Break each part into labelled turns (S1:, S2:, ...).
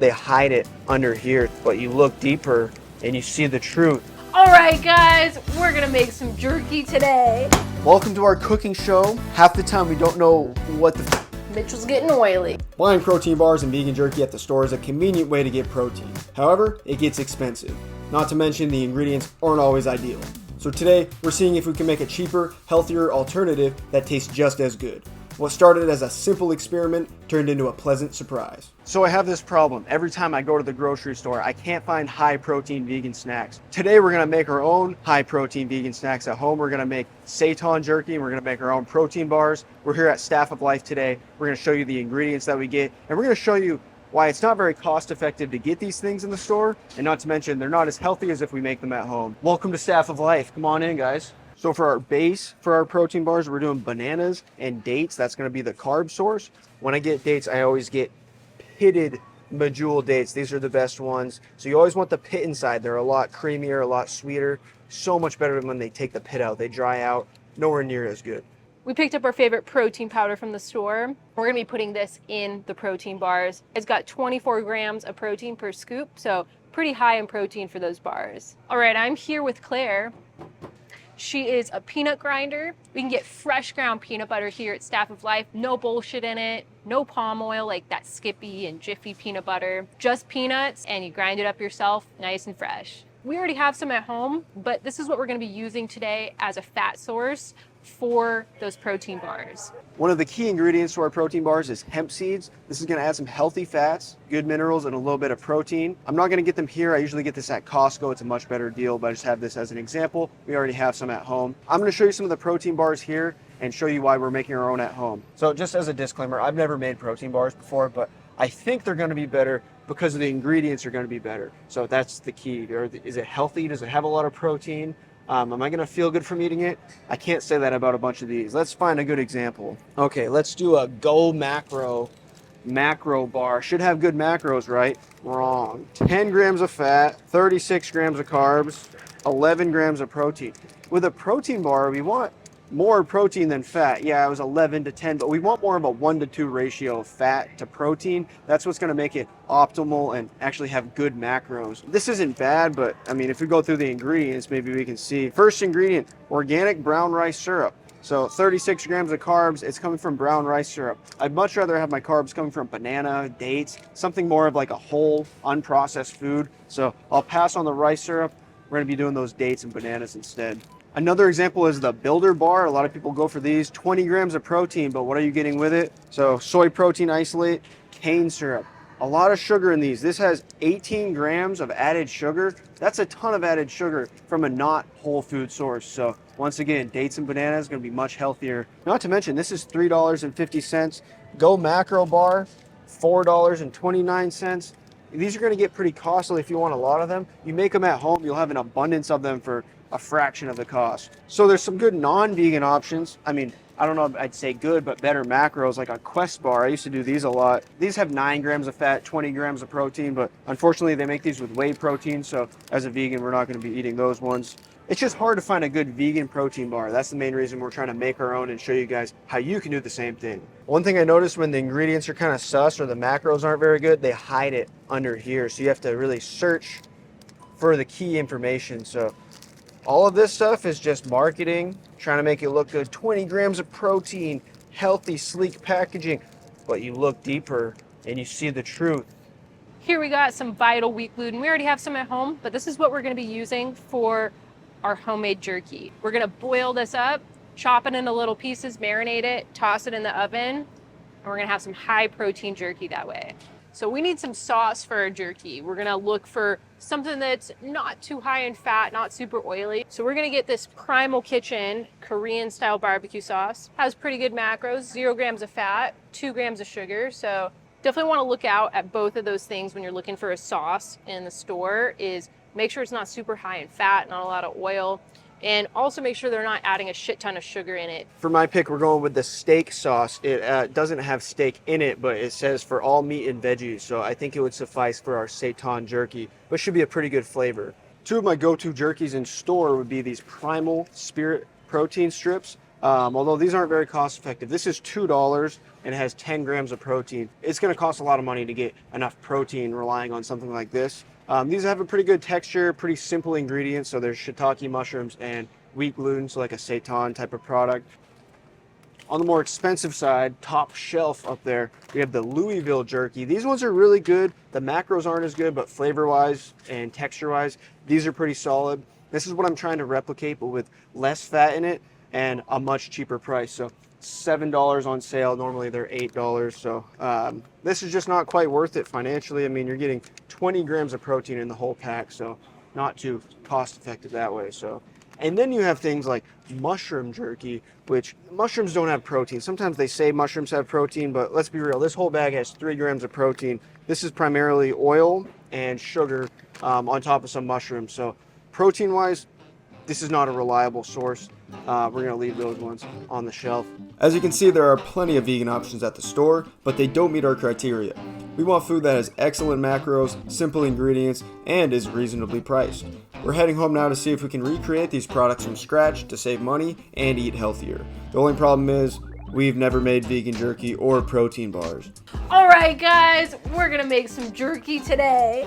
S1: They hide it under here, but you look deeper and you see the truth.
S2: All right, guys, we're gonna make some jerky today.
S1: Welcome to our cooking show. Half the time we don't know what the
S2: Mitchell's getting oily.
S3: Buying protein bars and vegan jerky at the store is a convenient way to get protein. However, it gets expensive. Not to mention the ingredients aren't always ideal. So today, we're seeing if we can make a cheaper, healthier alternative that tastes just as good. What started as a simple experiment turned into a pleasant surprise.
S1: So I have this problem. Every time I go to the grocery store, I can't find high protein vegan snacks. Today we're gonna make our own high protein vegan snacks at home. We're gonna make Seitan Jerky, and we're gonna make our own protein bars. We're here at Staff of Life today. We're gonna show you the ingredients that we get, and we're gonna show you why it's not very cost effective to get these things in the store, and not to mention they're not as healthy as if we make them at home. Welcome to Staff of Life. Come on in, guys. So for our base, for our protein bars, we're doing bananas and dates. That's gonna be the carb source. When I get dates, I always get pitted medjool dates. These are the best ones. So you always want the pit inside. They're a lot creamier, a lot sweeter. So much better than when they take the pit out. They dry out, nowhere near as good.
S2: We picked up our favorite protein powder from the store. We're gonna be putting this in the protein bars. It's got 24 grams of protein per scoop, so pretty high in protein for those bars. All right, I'm here with Claire. She is a peanut grinder. We can get fresh ground peanut butter here at Staff of Life. No bullshit in it, no palm oil like that Skippy and Jiffy peanut butter. Just peanuts, and you grind it up yourself, nice and fresh. We already have some at home, but this is what we're gonna be using today as a fat source for those protein bars.
S1: One of the key ingredients to our protein bars is hemp seeds. This is gonna add some healthy fats, good minerals, and a little bit of protein. I'm not gonna get them here. I usually get this at Costco. It's a much better deal, but I just have this as an example. We already have some at home. I'm gonna show you some of the protein bars here and show you why we're making our own at home. So just as a disclaimer, I've never made protein bars before, but I think they're gonna be better because the ingredients are gonna be better. So that's the key. Is it healthy? Does it have a lot of protein? Am I gonna feel good from eating it? I can't say that about a bunch of these. Let's find a good example. Okay, let's do a Go macro bar. Should have good macros, right? Wrong. 10 grams of fat, 36 grams of carbs, 11 grams of protein. With a protein bar, we want more protein than fat. Yeah, it was 11 to 10, but we want more of a 1 to 2 ratio of fat to protein. That's what's gonna make it optimal and actually have good macros. This isn't bad, but I mean, if we go through the ingredients, maybe we can see. First ingredient, organic brown rice syrup. So 36 grams of carbs, it's coming from brown rice syrup. I'd much rather have my carbs coming from banana, dates, something more of like a whole, unprocessed food. So I'll pass on the rice syrup. We're gonna be doing those dates and bananas instead. Another example is the Builder Bar. A lot of people go for these. 20 grams of protein, but what are you getting with it? So soy protein isolate, cane syrup. A lot of sugar in these. This has 18 grams of added sugar. That's a ton of added sugar from a not whole food source. So once again, dates and bananas gonna be much healthier. Not to mention, this is $3.50. Go Macro Bar, $4.29. These are gonna get pretty costly if you want a lot of them. You make them at home, you'll have an abundance of them for a fraction of the cost. So there's some good non-vegan options. I mean, I don't know if I'd say good, but better macros like a Quest bar. I used to do these a lot. These have 9 grams of fat, 20 grams of protein, but unfortunately they make these with whey protein. So as a vegan, we're not gonna be eating those ones. It's just hard to find a good vegan protein bar. That's the main reason we're trying to make our own and show you guys how you can do the same thing. One thing I noticed when the ingredients are kind of sus or the macros aren't very good, they hide it under here. So you have to really search for the key information. So all of this stuff is just marketing, trying to make it look good. 20 grams of protein, healthy, sleek packaging. But you look deeper and you see the truth.
S2: Here we got some Vital wheat gluten. We already have some at home, but this is what we're gonna be using for our homemade jerky. We're gonna boil this up, chop it into little pieces, marinate it, toss it in the oven, and we're gonna have some high protein jerky that way. So we need some sauce for our jerky. We're gonna look for something that's not too high in fat, not super oily. So we're gonna get this Primal Kitchen Korean style barbecue sauce. Has pretty good macros, 0 grams of fat, 2 grams of sugar. So definitely wanna look out at both of those things when you're looking for a sauce in the store. Is make sure it's not super high in fat, not a lot of oil. And also make sure they're not adding a shit ton of sugar in it.
S1: For my pick, we're going with the steak sauce. It doesn't have steak in it, but it says for all meat and veggies. So I think it would suffice for our Seitan Jerky, but should be a pretty good flavor. Two of my go-to jerkies in store would be these Primal Spirit protein strips. Although these aren't very cost effective. This is $2 and it has 10 grams of protein. It's going to cost a lot of money to get enough protein relying on something like this. These have a pretty good texture, pretty simple ingredients. So there's shiitake mushrooms and wheat gluten, so like a seitan type of product. On the more expensive side, top shelf up there, we have the Louisville jerky. These ones are really good. The macros aren't as good, but flavor-wise and texture-wise, these are pretty solid. This is what I'm trying to replicate, but with less fat in it and a much cheaper price. So $7 on sale. Normally they're $8. So this is just not quite worth it financially. I mean, you're getting 20 grams of protein in the whole pack, so not too cost effective that way. So. And then you have things like mushroom jerky, which mushrooms don't have protein. Sometimes they say mushrooms have protein, but let's be real. This whole bag has 3 grams of protein. This is primarily oil and sugar on top of some mushrooms. So protein-wise, this is not a reliable source. We're going to leave those ones on the shelf.
S3: As you can see, there are plenty of vegan options at the store, but they don't meet our criteria. We want food that has excellent macros, simple ingredients, and is reasonably priced. We're heading home now to see if we can recreate these products from scratch to save money and eat healthier. The only problem is, we've never made vegan jerky or protein bars.
S2: All right, guys, we're gonna make some jerky today.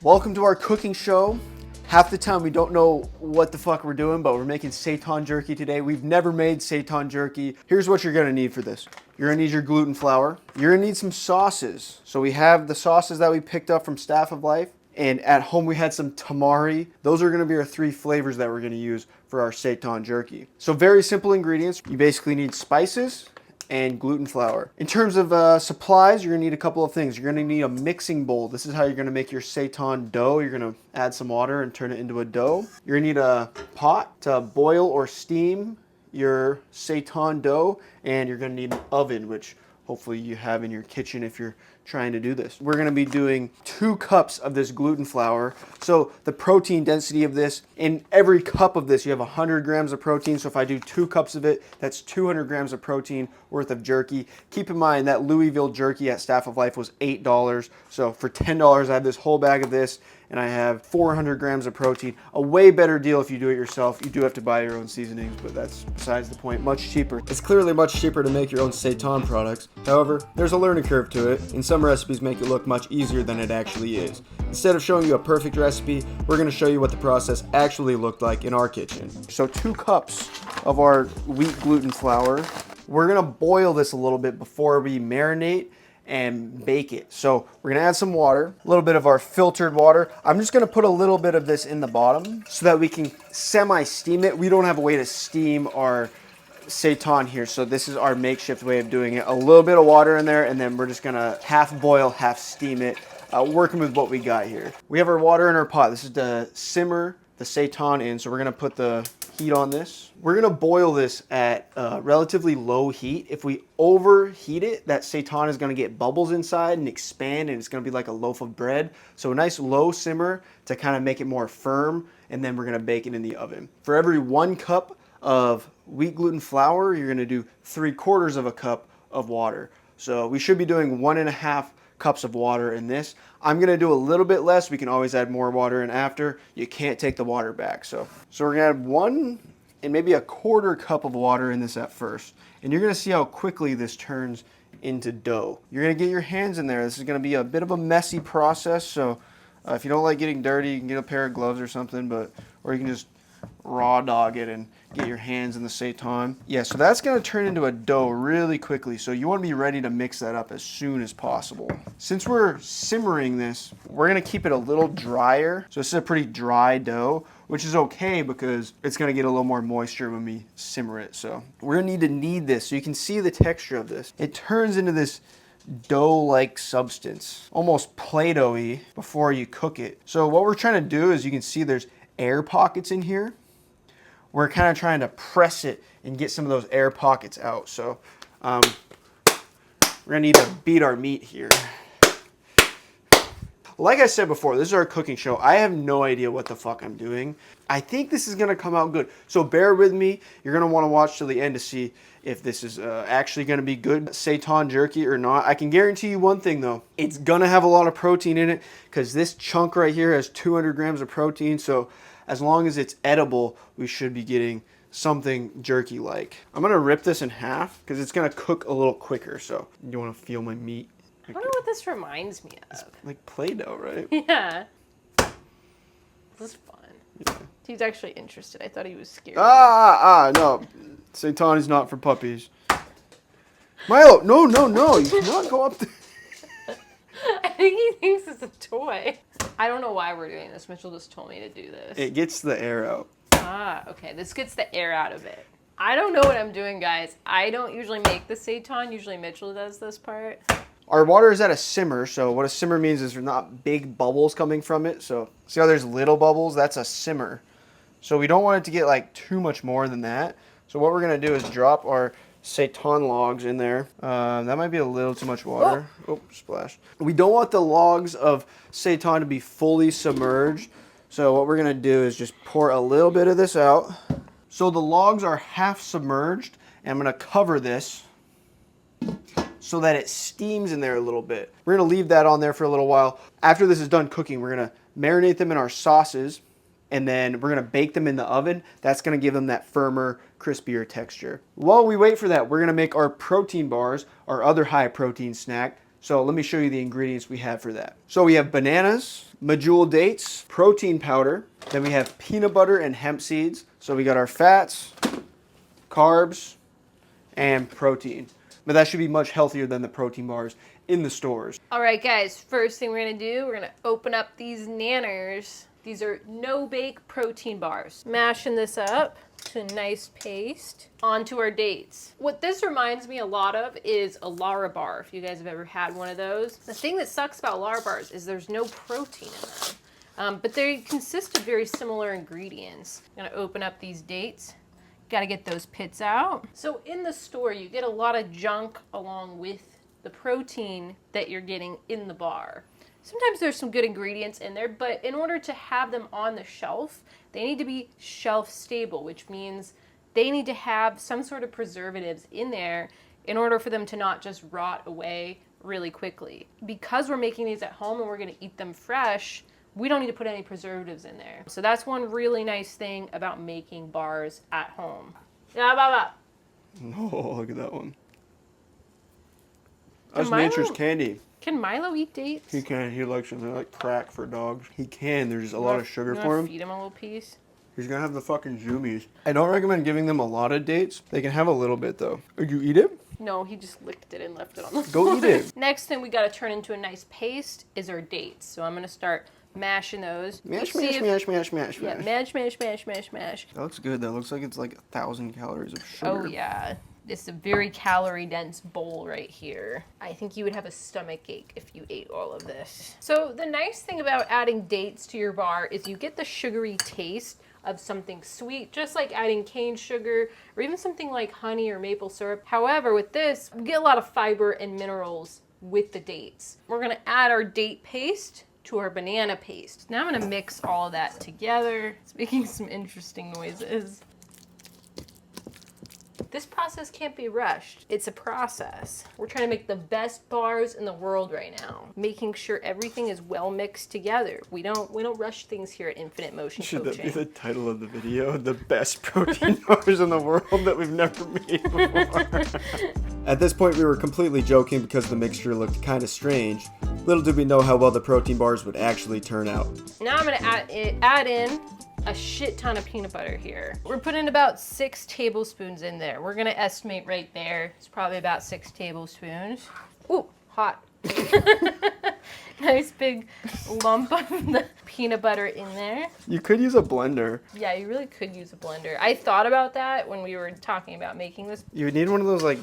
S1: Welcome to our cooking show. Half the time we don't know what the fuck we're doing, but we're making Seitan jerky today. We've never made Seitan jerky. Here's what you're gonna need for this. You're gonna need your gluten flour. You're gonna need some sauces. So we have the sauces that we picked up from Staff of Life, and at home we had some tamari. Those are gonna be our 3 flavors that we're gonna use for our Seitan jerky. So very simple ingredients. You basically need spices and gluten flour. In terms of supplies, you're gonna need a couple of things. You're gonna need a mixing bowl. This is how you're gonna make your seitan dough. You're gonna add some water and turn it into a dough. You're gonna need a pot to boil or steam your seitan dough, and you're gonna need an oven, which hopefully you have in your kitchen if you're trying to do this. We're gonna be doing 2 cups of this gluten flour. So the protein density of this, in every cup of this, you have 100 grams of protein. So if I do 2 cups of it, that's 200 grams of protein worth of jerky. Keep in mind that Louisville jerky at Staff of Life was $8. So for $10, I have this whole bag of this, and I have 400 grams of protein. A way better deal if you do it yourself. You do have to buy your own seasonings, but that's besides the point. Much cheaper.
S3: It's clearly much cheaper to make your own seitan products. However, there's a learning curve to it, and some recipes make it look much easier than it actually is. Instead of showing you a perfect recipe, we're going to show you what the process actually looked like in our kitchen.
S1: So 2 cups of our wheat gluten flour. We're gonna boil this a little bit before we marinate and bake it. So we're gonna add some water, a little bit of our filtered water. I'm just gonna put a little bit of this in the bottom so that we can semi-steam it. We don't have a way to steam our seitan here, so this is our makeshift way of doing it. A little bit of water in there, and then we're just gonna half boil, half steam it, working with what we got here. We have our water in our pot. This is to simmer the seitan in, so we're gonna put the heat on this. We're gonna boil this at relatively low heat. If we overheat it, that seitan is gonna get bubbles inside and expand, and it's gonna be like a loaf of bread. So a nice low simmer to kind of make it more firm, and then we're gonna bake it in the oven. For every 1 cup of wheat gluten flour, you're gonna do 3/4 of a cup of water. So we should be doing 1.5 cups of water in this. I'm gonna do a little bit less. We can always add more water in after. You can't take the water back. So we're gonna add 1 and maybe 1/4 cup of water in this at first. And you're gonna see how quickly this turns into dough. You're gonna get your hands in there. This is gonna be a bit of a messy process. So if you don't like getting dirty, you can get a pair of gloves or something, or you can just raw dog it and get your hands in the seitan. Yeah, so that's gonna turn into a dough really quickly. So you wanna be ready to mix that up as soon as possible. Since we're simmering this, we're gonna keep it a little drier. So this is a pretty dry dough, which is okay because it's gonna get a little more moisture when we simmer it. So we're gonna need to knead this so you can see the texture of this. It turns into this dough-like substance, almost Play-Doh-y before you cook it. So what we're trying to do is, you can see there's air pockets in here. We're kind of trying to press it and get some of those air pockets out. So we're gonna need to beat our meat here. Like I said before, this is our cooking show. I have no idea what the fuck I'm doing. I think this is gonna come out good. So bear with me. You're gonna wanna watch till the end to see if this is actually gonna be good seitan jerky or not. I can guarantee you one thing though. It's gonna have a lot of protein in it because this chunk right here has 200 grams of protein. So as long as it's edible, we should be getting
S3: something jerky-like. I'm gonna rip this in half because it's gonna cook a little quicker. So you want to feel my meat?
S2: I don't know what this reminds me of.
S3: Like Play-Doh, right?
S2: Yeah. This is fun.
S3: Yeah.
S2: He's actually interested. I thought he was scared.
S3: No. Seitan is not for puppies. Milo, no. You cannot go up there.
S2: I think he thinks it's a toy. I don't know why we're doing this. Mitchell just told me to do this.
S3: It gets the air out.
S2: Okay. This gets the air out of it. I don't know what I'm doing, guys. I don't usually make the seitan. Usually Mitchell does this part.
S3: Our water is at a simmer, so what a simmer means is there's not big bubbles coming from it. So see how there's little bubbles? That's a simmer. So we don't want it to get like too much more than that. So what we're gonna do is drop our seitan logs in there. That might be a little too much water. Oh, splash. We don't want the logs of seitan to be fully submerged. So what we're gonna do is just pour a little bit of this out. So the logs are half submerged, and I'm gonna cover this so that it steams in there a little bit. We're gonna leave that on there for a little while. After this is done cooking, we're gonna marinate them in our sauces, and then we're gonna bake them in the oven. That's gonna give them that firmer, crispier texture. While we wait for that, we're gonna make our protein bars, our other high protein snack. So let me show you the ingredients we have for that. So we have bananas, medjool dates, protein powder, then we have peanut butter and hemp seeds. So we got our fats, carbs, and protein. But that should be much healthier than the protein bars in the stores.
S2: All right, guys. First thing we're going to do, we're going to open up these nanners. These are no-bake protein bars. Mashing this up to a nice paste onto our dates. What this reminds me a lot of is a Lara bar, if you guys have ever had one of those. The thing that sucks about Lara bars is there's no protein in them. But they consist of very similar ingredients. I'm going to open up these dates. Got to get those pits out. So in the store, you get a lot of junk along with the protein that you're getting in the bar. Sometimes there's some good ingredients in there, but in order to have them on the shelf, they need to be shelf stable, which means they need to have some sort of preservatives in there in order for them to not just rot away really quickly. Because we're making these at home and we're going to eat them fresh, we don't need to put any preservatives in there. So that's one really nice thing about making bars at home. Yeah,
S3: Oh, look at that one. That's nature's candy.
S2: Can Milo eat dates?
S3: He can. He likes them. They're like crack for dogs. He can. There's a lot of sugar for him.
S2: Feed him a little piece.
S3: He's gonna have the fucking zoomies. I don't recommend giving them a lot of dates. They can have a little bit though. Would you eat it?
S2: No, he just licked it and left it on the
S3: floor. Go eat it.
S2: Next thing we gotta turn into a nice paste is our dates. So I'm gonna start mashing those.
S3: Mash.
S2: Yeah, mash.
S3: That looks good. That looks like it's like 1,000 calories of sugar.
S2: Oh yeah. It's a very calorie dense bowl right here. I think you would have a stomach ache if you ate all of this. So the nice thing about adding dates to your bar is you get the sugary taste of something sweet, just like adding cane sugar or even something like honey or maple syrup. However, with this, we get a lot of fiber and minerals with the dates. We're gonna add our date paste to our banana paste. Now I'm gonna mix all of that together. It's making some interesting noises. This process can't be rushed. It's a process. We're trying to make the best bars in the world right now, making sure everything is well mixed together. We don't rush things here at Infinite Motion
S3: Should
S2: Coaching.
S3: that be the title of the video? The best protein bars in the world that we've never made before. At this point, we were completely joking because the mixture looked kind of strange. Little did we know how well the protein bars would actually turn out.
S2: Now I'm gonna add in a shit ton of peanut butter here. We're putting about 6 tablespoons in there. We're gonna estimate right there. It's probably about 6 tablespoons. Ooh, hot. Nice big lump of the peanut butter in there.
S3: You could use a blender.
S2: Yeah, you really could use a blender. I thought about that when we were talking about making this.
S3: You would need one of those like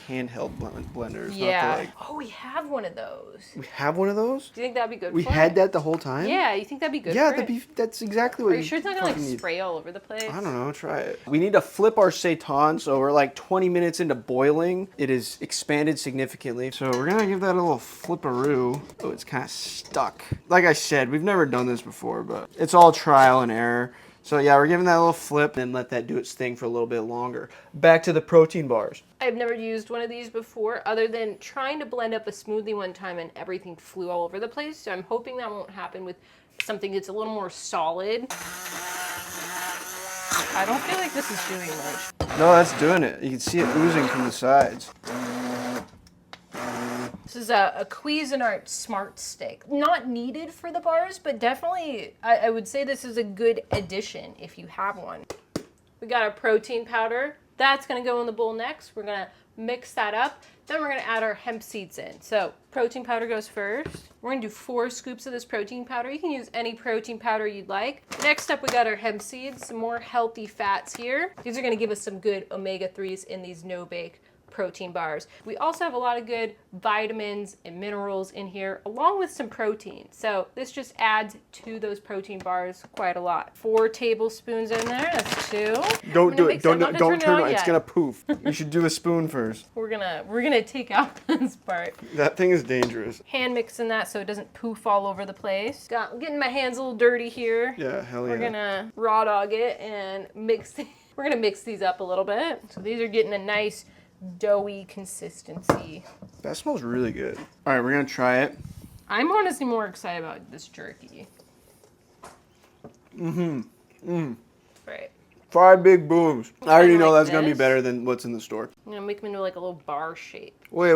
S3: handheld blenders.
S2: Yeah.
S3: Not the,
S2: Oh, we have one of those.
S3: We have one of those?
S2: Do you think that'd be good
S3: We
S2: for
S3: had
S2: it?
S3: that the whole time?
S2: Yeah, you think that'd be good
S3: yeah,
S2: for it?
S3: that's exactly what
S2: Are you sure it's not gonna like
S3: need.
S2: spray all over the place?
S3: I don't know, try it. We need to flip our seitan, so we're like 20 minutes into boiling. It is expanded significantly. So we're gonna give that a little flipperoo. Oh, it's kind of stuck. Like I said, we've never done this before, but it's all trial and error. So yeah, we're giving that a little flip and let that do its thing for a little bit longer. Back to the protein bars.
S2: I've never used one of these before other than trying to blend up a smoothie one time and everything flew all over the place. So I'm hoping that won't happen with something that's a little more solid. I don't feel like this is doing much.
S1: No, that's doing it. You can see it oozing from the sides.
S2: This is a Cuisinart Smart Stick. Not needed for the bars, but definitely I would say this is a good addition if you have one. We got our protein powder. That's gonna go in the bowl next. We're gonna mix that up. Then we're gonna add our hemp seeds in. So protein powder goes first. We're gonna do 4 scoops of this protein powder. You can use any protein powder you'd like. Next up, we got our hemp seeds, some more healthy fats here. These are gonna give us some good omega-3s in these no-bake protein bars. We also have a lot of good vitamins and minerals in here, along with some protein. So this just adds to those protein bars quite a lot. 4 tablespoons in there, that's 2.
S1: Don't do it. Don't turn it on.
S2: Yet.
S1: It's gonna poof. You should do a spoon first.
S2: We're gonna take out this part.
S1: That thing is dangerous.
S2: Hand mixing that so it doesn't poof all over the place. Getting my hands a little dirty here.
S1: Yeah, hell yeah.
S2: We're gonna raw dog it and mix. We're gonna mix these up a little bit. So these are getting a nice doughy consistency.
S1: That smells really good. All right, we're gonna try it.
S2: I'm honestly more excited about this jerky. Right.
S1: 5 big booms. I already know
S2: like
S1: that's gonna be
S2: this.
S1: better than what's in the store.
S2: I'm gonna make them into like a little bar shape.
S1: Wait.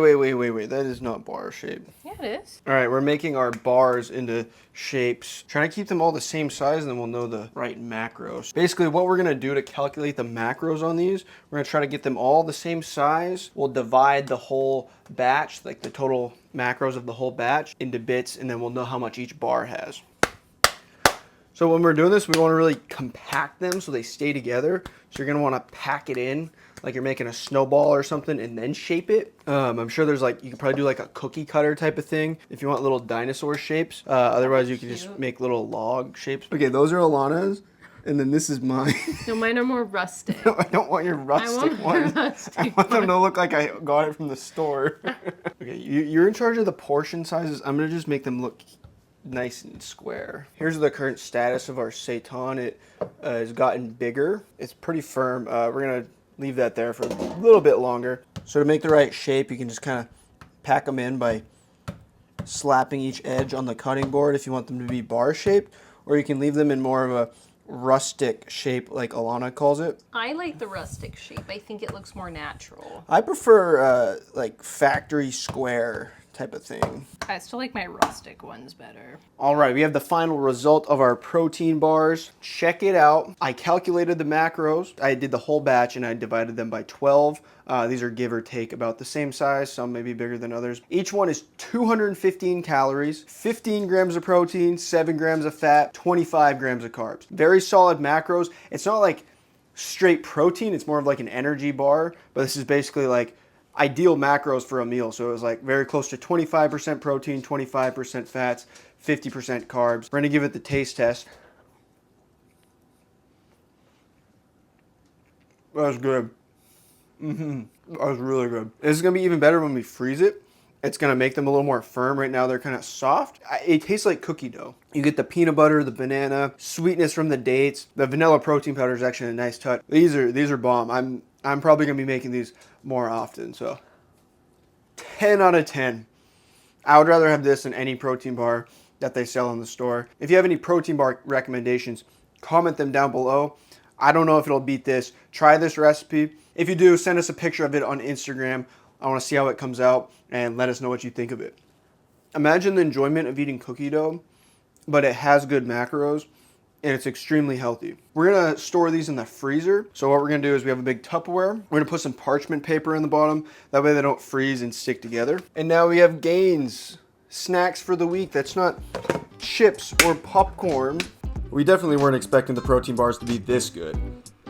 S1: That is not bar shape.
S2: Yeah, it is.
S1: All right, we're making our bars into shapes. Trying to keep them all the same size, and then we'll know the right macros. Basically, what we're gonna do to calculate the macros on these, we're gonna try to get them all the same size. We'll divide the whole batch, like the total macros of the whole batch, into bits, and then we'll know how much each bar has. So when we're doing this, we want to really compact them so they stay together. So you're going to want to pack it in like you're making a snowball or something and then shape it. I'm sure there's like, you could probably do like a cookie cutter type of thing if you want little dinosaur shapes. Otherwise you can just make little log shapes. Okay, those are Alana's and then this is mine.
S2: No, mine are more rustic.
S1: No, I don't want your rustic ones. I want them to look like I got it from the store. Okay, you're in charge of the portion sizes. I'm going to just make them look nice and square. Here's the current status of our seitan. It has gotten bigger. It's pretty firm. We're gonna leave that there for a little bit longer. So to make the right shape, you can just kind of pack them in by slapping each edge on the cutting board if you want them to be bar shaped, or you can leave them in more of a rustic shape like Alana calls it.
S2: I like the rustic shape. I think it looks more natural.
S1: I prefer like factory square type of thing.
S2: I still like my rustic ones better.
S1: All right, we have the final result of our protein bars. Check it out. I calculated the macros. I did the whole batch and I divided them by 12. These are give or take about the same size. Some may be bigger than others. Each one is 215 calories, 15 grams of protein, 7 grams of fat, 25 grams of carbs. Very solid macros. It's not like straight protein. It's more of like an energy bar, but this is basically like ideal macros for a meal. So it was like very close to 25% protein, 25% fats, 50% carbs. We're gonna give it the taste test. That was good. That was really good. This is gonna be even better when we freeze it. It's gonna make them a little more firm. Right now they're kind of soft. It tastes like cookie dough. You get the peanut butter, the banana, sweetness from the dates. The vanilla protein powder is actually a nice touch. These are bomb. I'm probably gonna be making these more often. So 10 out of 10. I would rather have this than any protein bar that they sell in the store. If you have any protein bar recommendations, comment them down below. I don't know if it'll beat this. Try this recipe. If you do, send us a picture of it on Instagram. I want to see how it comes out and let us know what you think of it. Imagine the enjoyment of eating cookie dough, but it has good macros and it's extremely healthy. We're gonna store these in the freezer. So what we're gonna do is we have a big Tupperware. We're gonna put some parchment paper in the bottom. That way they don't freeze and stick together. And now we have Gaines snacks for the week. That's not chips or popcorn. We definitely weren't expecting the protein bars to be this good.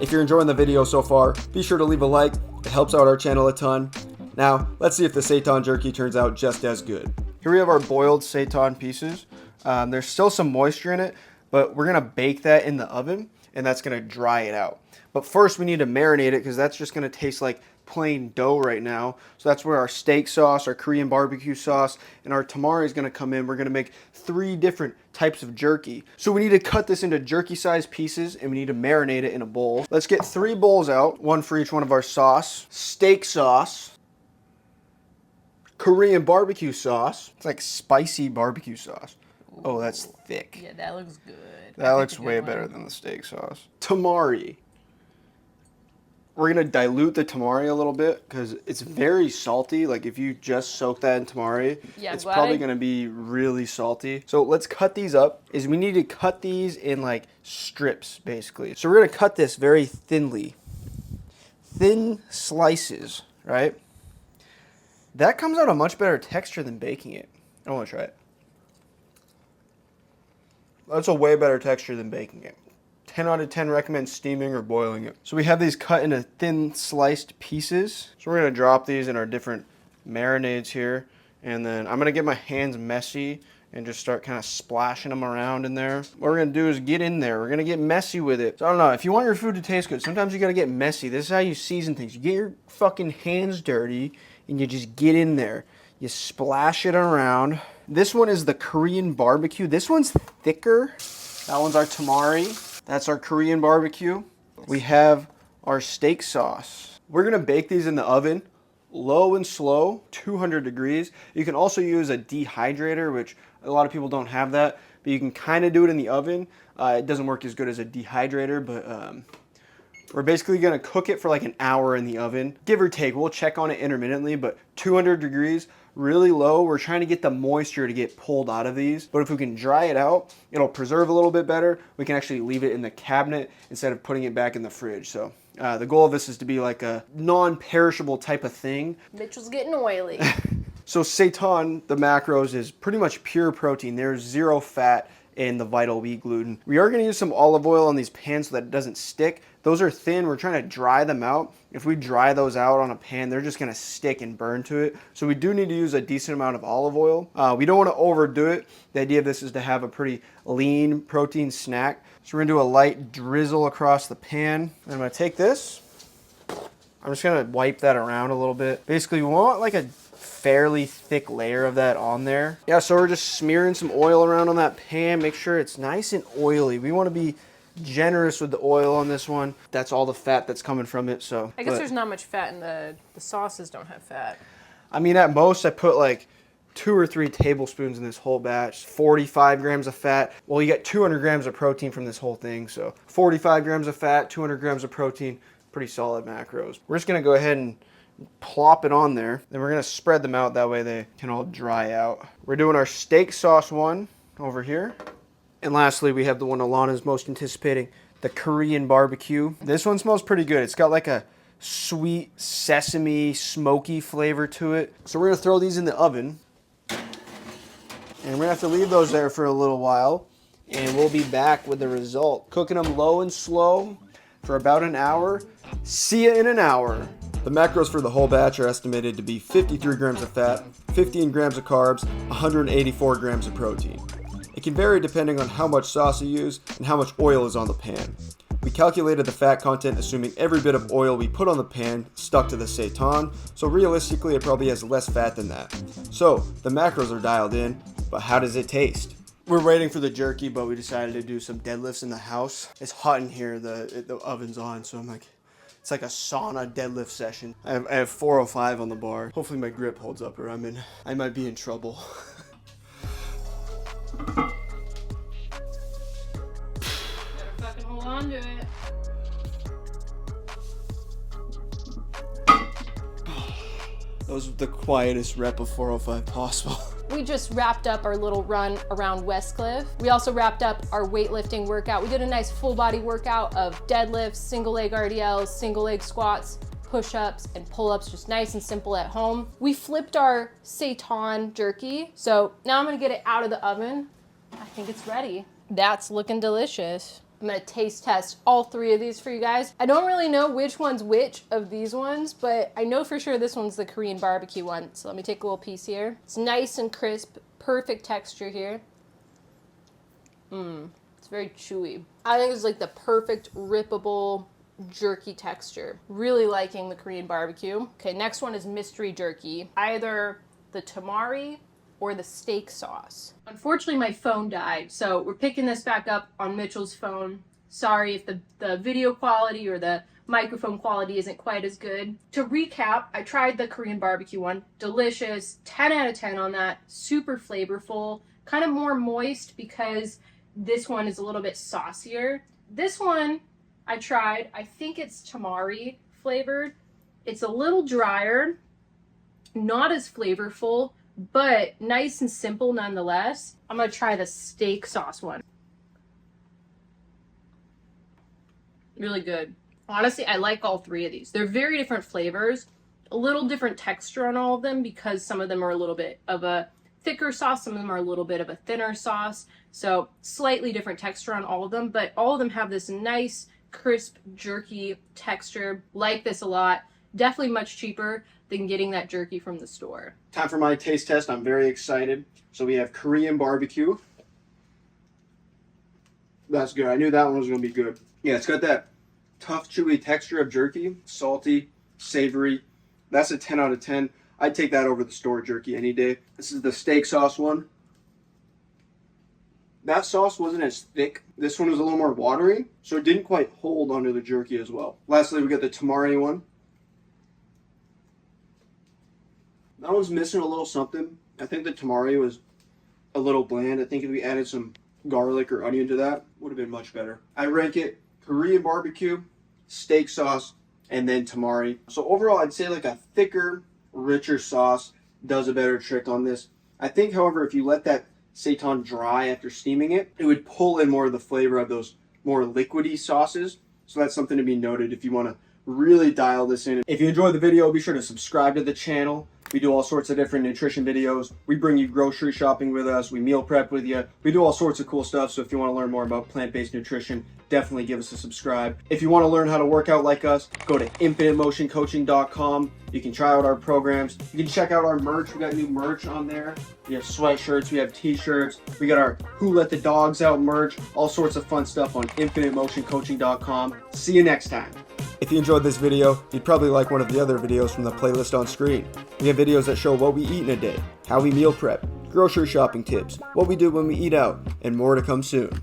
S1: If you're enjoying the video so far, be sure to leave a like. It helps out our channel a ton. Now, let's see if the Seitan Jerky turns out just as good. Here we have our boiled seitan pieces. There's still some moisture in it, but we're gonna bake that in the oven and that's gonna dry it out. But first we need to marinate it because that's just gonna taste like plain dough right now. So that's where our steak sauce, our Korean barbecue sauce, and our tamari is gonna come in. We're gonna make 3 different types of jerky. So we need to cut this into jerky sized pieces and we need to marinate it in a bowl. Let's get 3 bowls out, 1 for each one of our sauce, steak sauce, Korean barbecue sauce. It's like spicy barbecue sauce. Oh, that's thick.
S2: Yeah, that looks good.
S1: That looks way better than the steak sauce. Tamari.
S3: We're gonna dilute the tamari a little bit because it's very salty. Like if you just soak that in tamari,
S2: Yeah,
S3: it's probably gonna be really salty. So let's cut these up. We need to cut these in like strips, basically. So we're gonna cut this very thinly, thin slices, right? That comes out a much better texture than baking it. I want to try it. That's a way better texture than baking it. 10 out of 10 recommend steaming or boiling it. So we have these cut into thin sliced pieces. So we're gonna drop these in our different marinades here. And then I'm gonna get my hands messy and just start kind of splashing them around in there. What we're gonna do is get in there. We're gonna get messy with it. So I don't know, if you want your food to taste good, sometimes you gotta get messy. This is how you season things. You get your fucking hands dirty and you just get in there. You splash it around. This one is the Korean barbecue. This one's thicker. That one's our tamari. That's our Korean barbecue. We have our steak sauce. We're gonna bake these in the oven, low and slow, 200 degrees. You can also use a dehydrator, which a lot of people don't have that, but you can kind of do it in the oven. It doesn't work as good as a dehydrator, but we're basically gonna cook it for like an hour in the oven, give or take. We'll check on it intermittently, but 200 degrees, really low. We're trying to get the moisture to get pulled out of these, but if we can dry it out, it'll preserve a little bit better. We can actually leave it in the cabinet instead of putting it back in the fridge. So the goal of this is to be like a non-perishable type of thing.
S2: Mitchell's getting oily.
S3: So Seitan, the macros, is pretty much pure protein. There's zero fat in the vital wheat gluten. We are gonna use some olive oil on these pans so that it doesn't stick. Those are thin, we're trying to dry them out. If we dry those out on a pan, they're just gonna stick and burn to it. So we do need to use a decent amount of olive oil. We don't wanna overdo it. The idea of this is to have a pretty lean protein snack. So we're gonna do a light drizzle across the pan. And I'm gonna take this, I'm just gonna wipe that around a little bit. Basically, we want like a fairly thick layer of that on there. Yeah, so we're just smearing some oil around on that pan. Make sure it's nice and oily. We want to be generous with the oil on this one. That's all the fat that's coming from it. So
S2: I guess there's not much fat in the sauces don't have fat.
S3: I mean, at most I put like 2 or 3 tablespoons in this whole batch. 45 grams of fat. Well, you get 200 grams of protein from this whole thing. So 45 grams of fat, 200 grams of protein, pretty solid macros. We're just gonna go ahead and plop it on there. Then we're gonna spread them out, that way they can all dry out. We're doing our steak sauce one over here. And lastly, we have the one Alana's most anticipating, the Korean barbecue. This one smells pretty good. It's got like a sweet sesame smoky flavor to it. So we're gonna throw these in the oven. And we're gonna have to leave those there for a little while. And we'll be back with the result. Cooking them low and slow for about an hour. See you in an hour. The macros for the whole batch are estimated to be 53 grams of fat, 15 grams of carbs, 184 grams of protein. It can vary depending on how much sauce you use and how much oil is on the pan. We calculated the fat content assuming every bit of oil we put on the pan stuck to the seitan, so realistically it probably has less fat than that. So the macros are dialed in, but how does it taste? We're waiting for the jerky, but we decided to do some deadlifts in the house. It's hot in here, the oven's on, so I'm like, it's like a sauna deadlift session. I have 405 on the bar. Hopefully my grip holds up or I might be in trouble.
S2: Better fucking hold on to it.
S3: That was the quietest rep of 405 possible.
S2: We just wrapped up our little run around Westcliff. We also wrapped up our weightlifting workout. We did a nice full body workout of deadlifts, single leg RDLs, single leg squats, push-ups, and pull-ups, just nice and simple at home. We flipped our Seitan jerky. So now I'm gonna get it out of the oven. I think it's ready. That's looking delicious. I'm gonna taste test all 3 of these for you guys. I don't really know which one's which of these ones, but I know for sure this one's the Korean barbecue one. So let me take a little piece here. It's nice and crisp, perfect texture here. It's very chewy. I think it's like the perfect rippable jerky texture. Really liking the Korean barbecue. Okay, next one is mystery jerky. Either the tamari or the steak sauce. Unfortunately, my phone died, so we're picking this back up on Mitchell's phone. Sorry if the video quality or the microphone quality isn't quite as good. To recap, I tried the Korean barbecue one. Delicious, 10 out of 10 on that. Super flavorful, kind of more moist because this one is a little bit saucier. This one I tried, I think it's tamari, flavored. It's a little drier, not as flavorful, but nice and simple nonetheless. I'm gonna try the steak sauce one. Really good. Honestly, I like all three of these. They're very different flavors, a little different texture on all of them because some of them are a little bit of a thicker sauce, some of them are a little bit of a thinner sauce. So slightly different texture on all of them, but all of them have this nice, crisp, jerky texture. Like this a lot. Definitely much cheaper than getting that jerky from the store.
S1: Time for my taste test. I'm very excited. So we have Korean barbecue. That's good. I knew that one was going to be good. Yeah, it's got that tough, chewy texture of jerky. Salty, savory. That's a 10 out of 10. I'd take that over the store jerky any day. This is the steak sauce one. That sauce wasn't as thick. This one was a little more watery, so it didn't quite hold onto the jerky as well. Lastly, we got the tamari one. That one's missing a little something. I think the tamari was a little bland. I think if we added some garlic or onion to that, would have been much better. I rank it Korean barbecue, steak sauce, and then tamari. So overall, I'd say like a thicker, richer sauce does a better trick on this. I think, however, if you let that seitan dry after steaming it, it would pull in more of the flavor of those more liquidy sauces. So that's something to be noted if you want to really dial this in. If you enjoyed the video, be sure to subscribe to the channel. We do all sorts of different nutrition videos. We bring you grocery shopping with us. We meal prep with you. We do all sorts of cool stuff. So if you want to learn more about plant-based nutrition, definitely give us a subscribe. If you want to learn how to work out like us, go to infinitemotioncoaching.com. You can try out our programs. You can check out our merch. We got new merch on there. We have sweatshirts. We have t-shirts. We got our Who Let the Dogs Out merch. All sorts of fun stuff on infinitemotioncoaching.com. See you next time.
S3: If you enjoyed this video, you'd probably like one of the other videos from the playlist on screen. We have videos that show what we eat in a day, how we meal prep, grocery shopping tips, what we do when we eat out, and more to come soon.